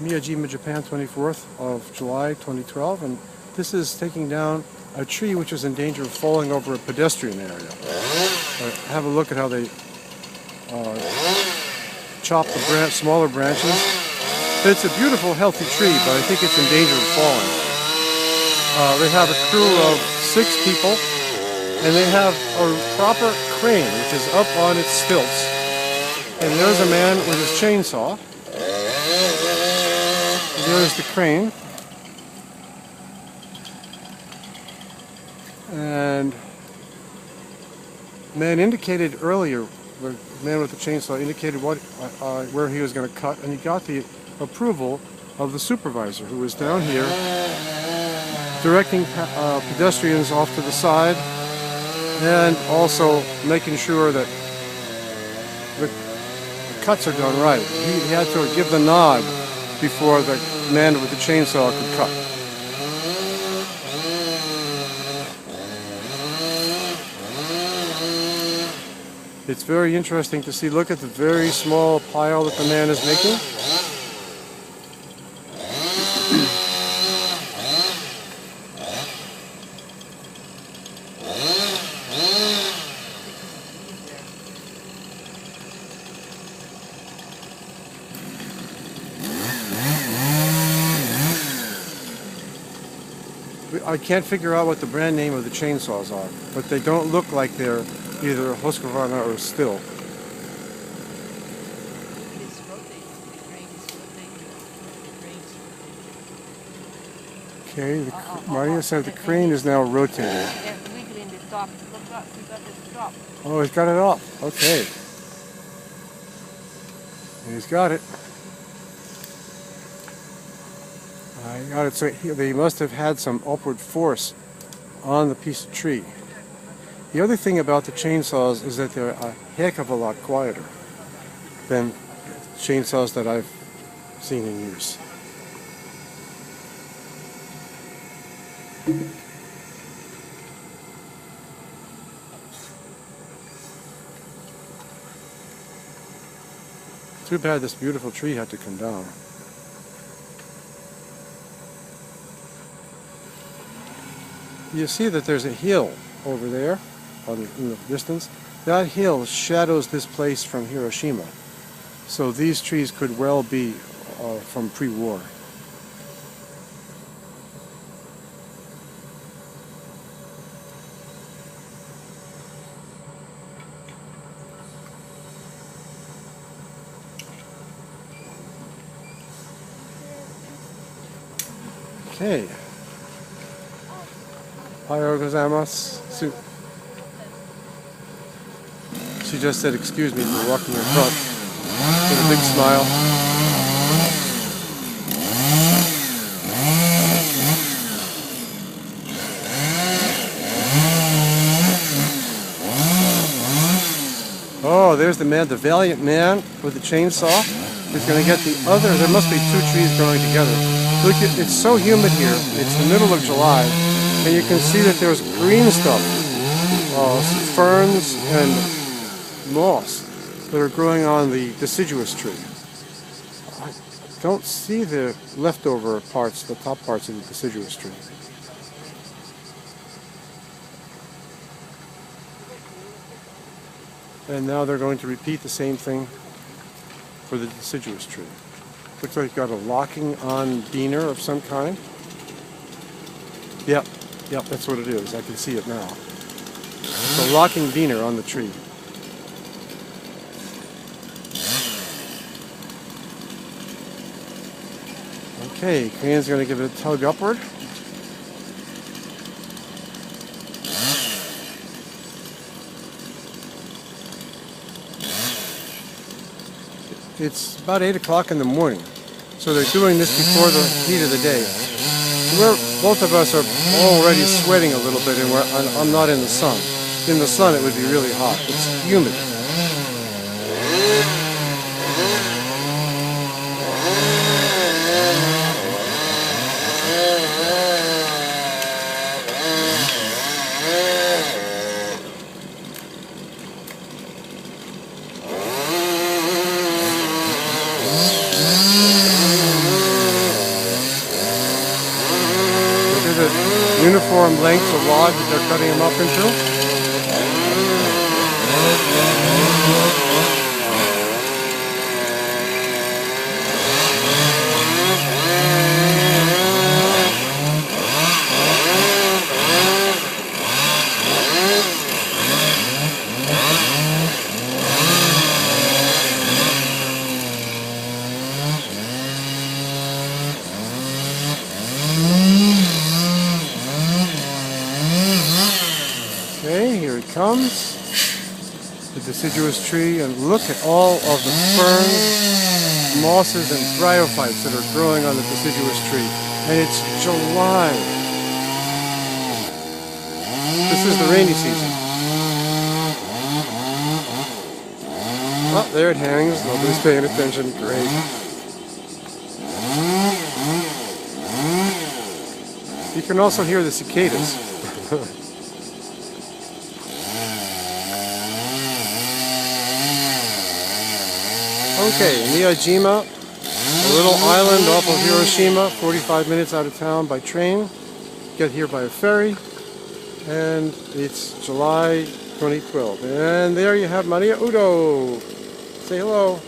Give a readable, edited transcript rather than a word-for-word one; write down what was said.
Miyajima, Japan, 24th of July 2012, and this is taking down a tree which is in danger of falling over a pedestrian area. Have a look at how they chop the smaller branches. It's a beautiful, healthy tree, but I think it's in danger of falling. They have a crew of 6 people, and they have a proper crane, which is up on its stilts. And there's a man with his chainsaw. There's the crane. And the man indicated earlier, the man with the chainsaw indicated where he was going to cut, and he got the approval of the supervisor, who was down here directing pedestrians off to the side and also making sure that the cuts are done right. He had to give the nod before the man with the chainsaw could cut. It's very interesting to see. Look at the very small pile that the man is making. I can't figure out what the brand name of the chainsaws are, but they don't look like they're either a Husqvarna or a Stihl. Okay, Maria said the crane is now rotating. Oh, he's got it off. Okay. He's got it. I got it. So they must have had some upward force on the piece of tree. The other thing about the chainsaws is that they're a heck of a lot quieter than chainsaws that I've seen in use. Too bad this beautiful tree had to come down. You see that there's a hill over there in the distance. That hill shadows this place from Hiroshima. So these trees could well be from pre-war. Okay. Ohayou gozaimasu. She just said, "Excuse me for walking in front," with a big smile. Oh, there's the man, the valiant man with the chainsaw. He's going to get the other. There must be 2 trees growing together. Look, it's so humid here. It's the middle of July, and you can see that there's green stuff, ferns and moss that are growing on the deciduous tree. I don't see the leftover parts, the top parts of the deciduous tree. And now they're going to repeat the same thing for the deciduous tree. Looks like you've got a locking on beaner of some kind. Yep, that's what it is. I can see it now. It's a locking beaner on the tree. Okay, crane's going to give it a tug upward. It's about 8 o'clock in the morning, so they're doing this before the heat of the day. Both of us are already sweating a little bit, and I'm not in the sun. In the sun it would be really hot. It's humid. uniform lengths of log that they're cutting them up into. Okay, here it comes, the deciduous tree, and look at all of the ferns, mosses, and bryophytes that are growing on the deciduous tree. And it's July. This is the rainy season. Oh, there it hangs. Nobody's paying attention. Great. You can also hear the cicadas. Okay, Miyajima, a little island off of Hiroshima, 45 minutes out of town by train. Get here by a ferry, and it's July 2012. And there you have Maria Udo. Say hello.